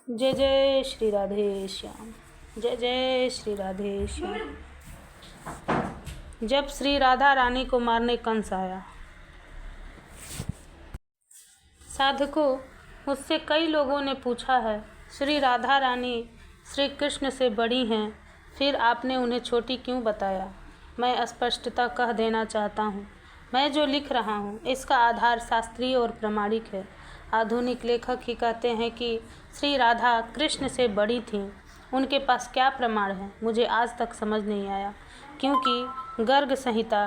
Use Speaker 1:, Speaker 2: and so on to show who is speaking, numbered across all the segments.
Speaker 1: जय जय श्री राधे श्याम। जय जय श्री राधे श्याम। जब श्री राधा रानी को मारने कंस आया। साधकों, मुझसे कई लोगों ने पूछा है, श्री राधा रानी श्री कृष्ण से बड़ी हैं, फिर आपने उन्हें छोटी क्यों बताया? मैं स्पष्टता कह देना चाहता हूँ, मैं जो लिख रहा हूँ इसका आधार शास्त्रीय और प्रामाणिक है। आधुनिक लेखक ही कहते हैं कि श्री राधा कृष्ण से बड़ी थीं। उनके पास क्या प्रमाण है, मुझे आज तक समझ नहीं आया, क्योंकि गर्ग संहिता,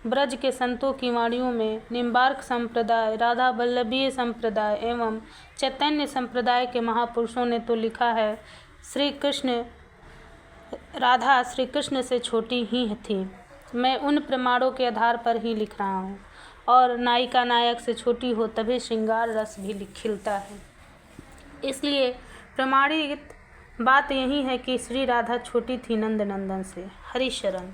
Speaker 1: ब्रज के संतों की वाणियों में निम्बार्क संप्रदाय, राधा वल्लभीय संप्रदाय एवं चैतन्य संप्रदाय के महापुरुषों ने तो लिखा है राधा श्री कृष्ण से छोटी ही थी। मैं उन प्रमाणों के आधार पर ही लिख रहा हूँ, और नायिका नायक से छोटी हो तभी श्रृंगार रस भी खिलता है। इसलिए प्रमाणित बात यही है कि श्री राधा छोटी थी नंद नंदन से। हरिशरण,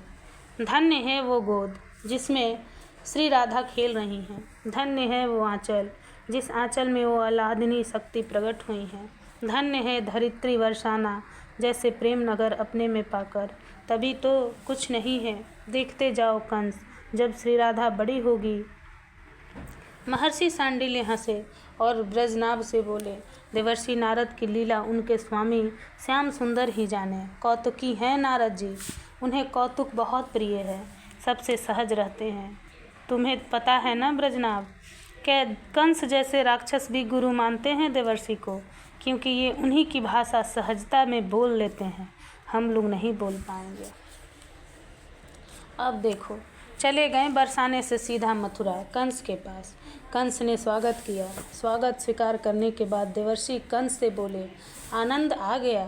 Speaker 1: धन्य है वो गोद जिसमें श्री राधा खेल रही हैं। धन्य है वो आंचल जिस आंचल में वो आह्लादनी शक्ति प्रकट हुई हैं। धन्य है धरित्री वर्षाना जैसे प्रेम नगर अपने में पाकर। तभी तो कुछ नहीं है, देखते जाओ कंस, जब श्री राधा बड़ी होगी। महर्षि सांडिल्य हंसे और ब्रजनाभ से बोले, देवर्षि नारद की लीला उनके स्वामी श्याम सुंदर ही जाने। कौतुकी हैं नारद जी, उन्हें कौतुक बहुत प्रिय है, सबसे सहज रहते हैं। तुम्हें पता है ना ब्रजनाभ, क्या कंस जैसे राक्षस भी गुरु मानते हैं देवर्षि को, क्योंकि ये उन्हीं की भाषा सहजता में बोल लेते हैं, हम लोग नहीं बोल पाएंगे। अब देखो, चले गए बरसाने से सीधा मथुरा कंस के पास। कंस ने स्वागत किया। स्वागत स्वीकार करने के बाद देवर्षि कंस से बोले, आनंद आ गया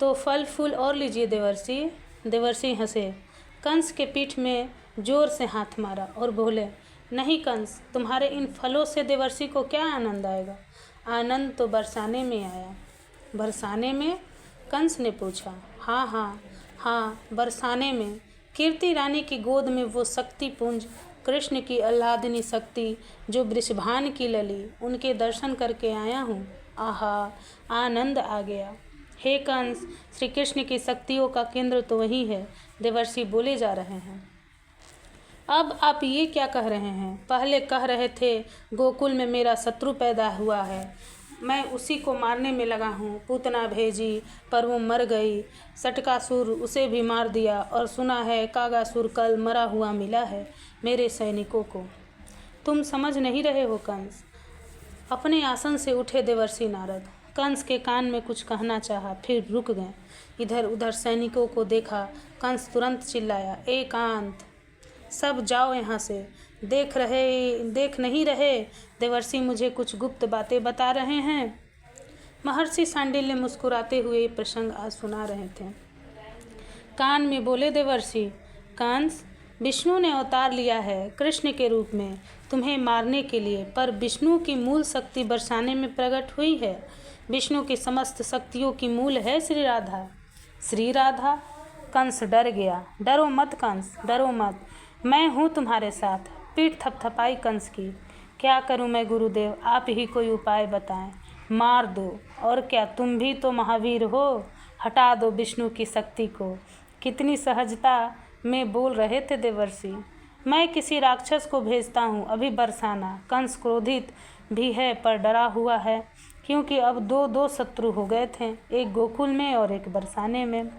Speaker 1: तो फल फूल और लीजिए देवर्षि। देवर्षि हंसे। कंस के पीठ में जोर से हाथ मारा और बोले, नहीं कंस, तुम्हारे इन फलों से देवर्षि को क्या आनंद आएगा? आनंद तो बरसाने में आया। बरसाने में? कंस ने पूछा। हाँ, बरसाने में। कीर्ति रानी की गोद में वो शक्ति पुंज, कृष्ण की आह्लादनी शक्ति जो वृषभान की लली, उनके दर्शन करके आया हूँ। आहा, आनंद आ गया। हे कंस, श्री कृष्ण की शक्तियों का केंद्र तो वही है, देवर्षि बोले जा रहे हैं। अब आप ये क्या कह रहे हैं? पहले कह रहे थे गोकुल में मेरा शत्रु पैदा हुआ है, मैं उसी को मारने में लगा हूँ। पूतना भेजी पर वो मर गई, सटकासुर उसे भी मार दिया, और सुना है कागासुर कल मरा हुआ मिला है मेरे सैनिकों को। तुम समझ नहीं रहे हो कंस। अपने आसन से उठे देवर्षि नारद। कंस के कान में कुछ कहना चाहा, फिर रुक गए। इधर उधर सैनिकों को देखा। कंस तुरंत चिल्लाया, एकांत, सब जाओ यहाँ से। देख नहीं रहे देवर्षि मुझे कुछ गुप्त बातें बता रहे हैं। महर्षि सांडिल्य मुस्कुराते हुए प्रसंग आज सुना रहे थे। कान में बोले देवर्षि, कंस, विष्णु ने अवतार लिया है कृष्ण के रूप में तुम्हें मारने के लिए, पर विष्णु की मूल शक्ति बरसाने में प्रकट हुई है। विष्णु की समस्त शक्तियों की मूल है श्री राधा। श्री राधा? कंस डर गया। डरो मत कंस, डरो मत, मैं हूँ तुम्हारे साथ। पीठ थपथपाई कंस की। क्या करूँ मैं गुरुदेव, आप ही कोई उपाय बताएं। मार दो, और क्या, तुम भी तो महावीर हो। हटा दो विष्णु की शक्ति को। कितनी सहजता में बोल रहे थे देवर्षि। मैं किसी राक्षस को भेजता हूँ अभी बरसाना। कंस क्रोधित भी है पर डरा हुआ है, क्योंकि अब दो शत्रु हो गए थे, एक गोकुल में और एक बरसाने में।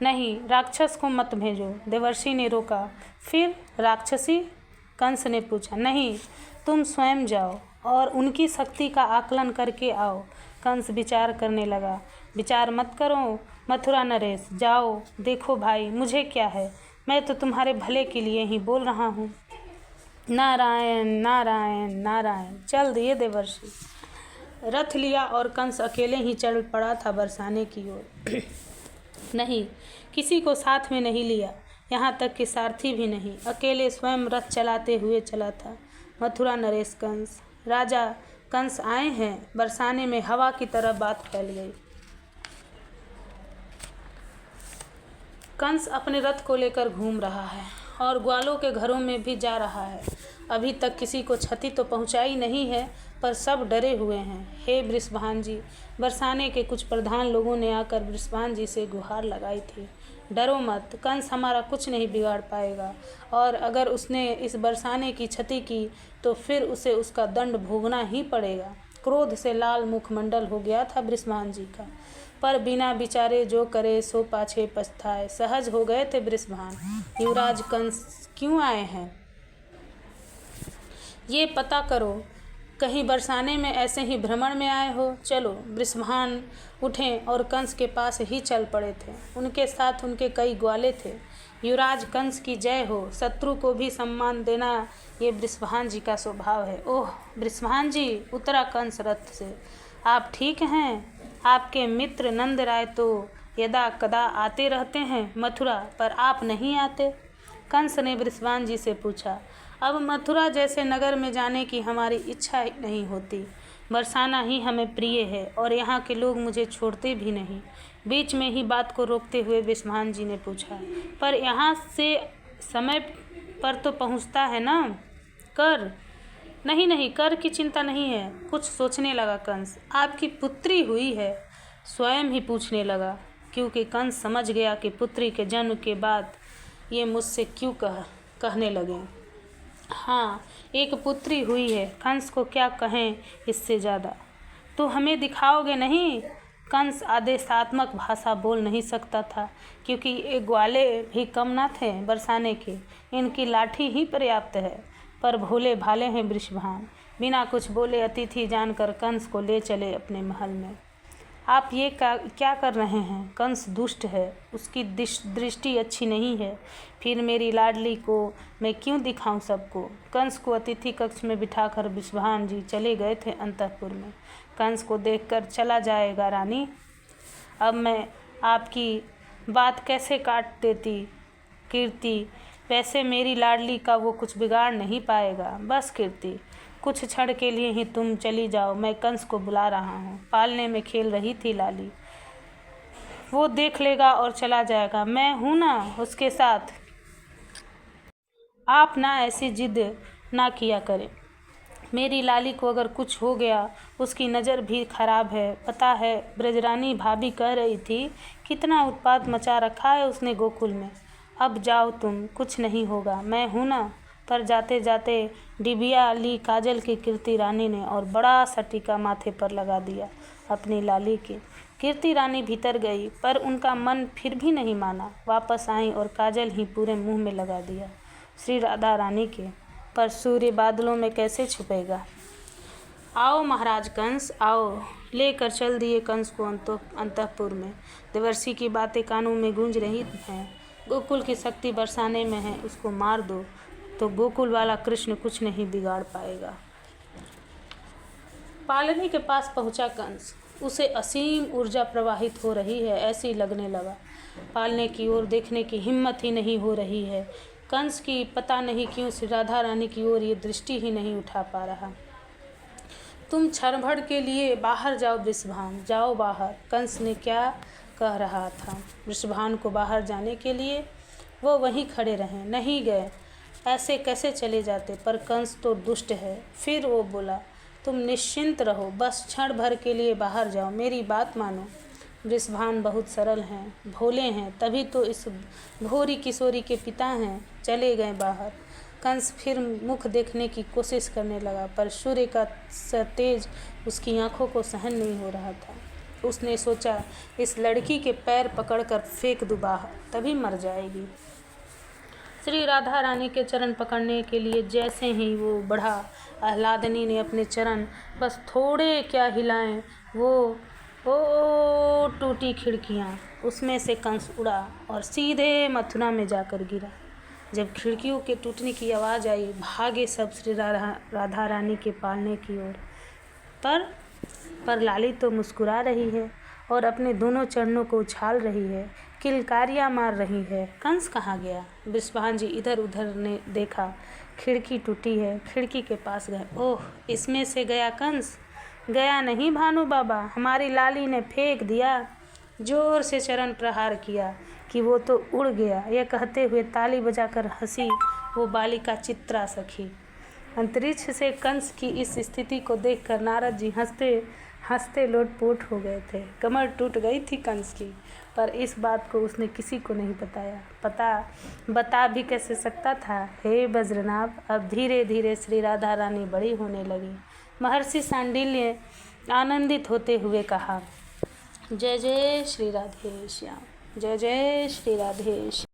Speaker 1: नहीं, राक्षस को मत भेजो, देवर्षि ने रोका। फिर राक्षसी? कंस ने पूछा। नहीं, तुम स्वयं जाओ और उनकी शक्ति का आकलन करके आओ। कंस विचार करने लगा। विचार मत करो मथुरा नरेश, जाओ। देखो भाई, मुझे क्या है, मैं तो तुम्हारे भले के लिए ही बोल रहा हूँ। नारायण नारायण नारायण। चल दिए देवर्षि। रथ लिया और कंस अकेले ही चल पड़ा था बरसाने की ओर। नहीं, किसी को साथ में नहीं लिया, यहाँ तक कि सारथी भी नहीं, अकेले स्वयं रथ चलाते हुए चला था। मथुरा नरेश कंस। राजा कंस आए हैं। बरसाने में हवा की तरह बात फैल गई। कंस अपने रथ को लेकर घूम रहा है और ग्वालों के घरों में भी जा रहा है। अभी तक किसी को क्षति तो पहुंचाई नहीं है, पर सब डरे हुए हैं। हे वृषभान जी, बरसाने के कुछ प्रधान लोगों ने आकर वृषभान जी से गुहार लगाई थी। डरो मत, कंस हमारा कुछ नहीं बिगाड़ पाएगा, और अगर उसने इस बरसाने की क्षति की तो फिर उसे उसका दंड भोगना ही पड़ेगा। क्रोध से लाल मुखमंडल हो गया था वृषभान जी का, पर बिना विचारे जो करे सो पाछे पछताए सहज हो गए थे वृषभान। युवराज कंस क्यों आए हैं ये पता करो, कहीं बरसाने में ऐसे ही भ्रमण में आए हो। चलो। वृषभान उठे और कंस के पास ही चल पड़े थे। उनके साथ उनके कई ग्वाले थे। युवराज कंस की जय हो, शत्रु को भी सम्मान देना ये वृषभान जी का स्वभाव है। ओह वृषभान जी, उतरा कंस रथ से। आप ठीक हैं? आपके मित्र नंद राय तो यदा कदा आते रहते हैं मथुरा, पर आप नहीं आते। कंस ने वृषभान जी से पूछा। अब मथुरा जैसे नगर में जाने की हमारी इच्छा नहीं होती। बरसाना ही हमें प्रिय है और यहाँ के लोग मुझे छोड़ते भी नहीं। बीच में ही बात को रोकते हुए वृषभान जी ने पूछा, पर यहाँ से समय पर तो पहुँचता है ना? कर नहीं नहीं, कर की चिंता नहीं है। कुछ सोचने लगा कंस। आपकी पुत्री हुई है? स्वयं ही पूछने लगा, क्योंकि कंस समझ गया कि पुत्री के जन्म के बाद ये मुझसे क्यों कहने लगे। हाँ, एक पुत्री हुई है। कंस को क्या कहें इससे ज़्यादा। तो हमें दिखाओगे नहीं? कंस आदेशात्मक भाषा बोल नहीं सकता था, क्योंकि ये ग्वाले भी कम न थे बरसाने के। इनकी लाठी ही पर्याप्त है। पर भोले भाले हैं वृषभान। बिना कुछ बोले अतिथि जानकर कंस को ले चले अपने महल में। आप ये क्या कर रहे हैं? कंस दुष्ट है, उसकी दृष्टि अच्छी नहीं है। फिर मेरी लाडली को मैं क्यों दिखाऊं सबको? कंस को अतिथि कक्ष में बिठाकर वृषभान जी चले गए थे अंतःपुर में। कंस को देखकर चला जाएगा रानी, अब मैं आपकी बात कैसे काट देती कीर्ति। वैसे मेरी लाडली का वो कुछ बिगाड़ नहीं पाएगा। बस कीर्ति, कुछ क्षण के लिए ही तुम चली जाओ, मैं कंस को बुला रहा हूँ। पालने में खेल रही थी लाली, वो देख लेगा और चला जाएगा। मैं हूँ ना उसके साथ। आप ना ऐसी जिद ना किया करें। मेरी लाली को अगर कुछ हो गया, उसकी नज़र भी खराब है। पता है, ब्रजरानी भाभी कह रही थी कितना उत्पात मचा रखा है उसने गोकुल में। अब जाओ तुम, कुछ नहीं होगा, मैं हूँ ना। पर जाते जाते डिबिया ली काजल की कीर्ति रानी ने और बड़ा सा टीका माथे पर लगा दिया अपनी लाली के। कीर्ति रानी भीतर गई, पर उनका मन फिर भी नहीं माना। वापस आई और काजल ही पूरे मुंह में लगा दिया श्री राधा रानी के। पर सूर्य बादलों में कैसे छुपेगा? आओ महाराज कंस, आओ। लेकर चल दिए कंस को अंतःपुर में। देवर्षि की बातें कानों में गूंज रही हैं। गोकुल की शक्ति बरसाने में है, उसको मार दो तो गोकुल वाला कृष्ण कुछ नहीं बिगाड़ पाएगा। पालनी के पास पहुंचा कंस। उसे असीम ऊर्जा प्रवाहित हो रही है ऐसी लगने लगा। पालने की ओर देखने की हिम्मत ही नहीं हो रही है कंस की। पता नहीं क्यों श्री राधा रानी की ओर ये दृष्टि ही नहीं उठा पा रहा। तुम क्षण भर के लिए बाहर जाओ वृषभान, जाओ बाहर। कंस ने क्या कह रहा था वृषभान को बाहर जाने के लिए? वो वहीं खड़े रहे, नहीं गए। ऐसे कैसे चले जाते? पर कंस तो दुष्ट है। फिर वो बोला, तुम निश्चिंत रहो, बस क्षण भर के लिए बाहर जाओ, मेरी बात मानो। वृषभान बहुत सरल हैं, भोले हैं, तभी तो इस भोरी किशोरी के पिता हैं। चले गए बाहर। कंस फिर मुख देखने की कोशिश करने लगा, पर सूर्य का तेज उसकी आंखों को सहन नहीं हो रहा था। उसने सोचा, इस लड़की के पैर पकड़कर फेंक दूं बाहर, तभी मर जाएगी। श्री राधा रानी के चरण पकड़ने के लिए जैसे ही वो बढ़ा, आह्लादनी ने अपने चरण बस थोड़े क्या हिलाएं, वो टूटी खिड़कियाँ। उसमें से कंस उड़ा और सीधे मथुरा में जाकर गिरा। जब खिड़कियों के टूटने की आवाज़ आई, भागे सब श्री राधा रानी के पालने की ओर। पर लाली तो मुस्कुरा रही है और अपने दोनों चरणों को उछाल रही है, किलकारियाँ मार रही है। कंस कहाँ गया? वृषभान जी इधर उधर ने देखा, खिड़की टूटी है। खिड़की के पास गए। ओह, इसमें से गया कंस? गया नहीं भानु बाबा, हमारी लाली ने फेंक दिया। जोर से चरण प्रहार किया कि वो तो उड़ गया। यह कहते हुए ताली बजाकर हंसी वो बालिका चित्रा सखी। अंतरिक्ष से कंस की इस स्थिति को देखकर नारद जी हंसते हंसते लोटपोट हो गए थे। कमर टूट गई थी कंस की, पर इस बात को उसने किसी को नहीं बताया। बता भी कैसे सकता था। हे बज्रनाभ, अब धीरे धीरे श्री राधा रानी बड़ी होने लगी। महर्षि सांडिल्य आनंदित होते हुए कहा, जय जय श्री राधे श्याम, जय जय श्री राधे श्याम।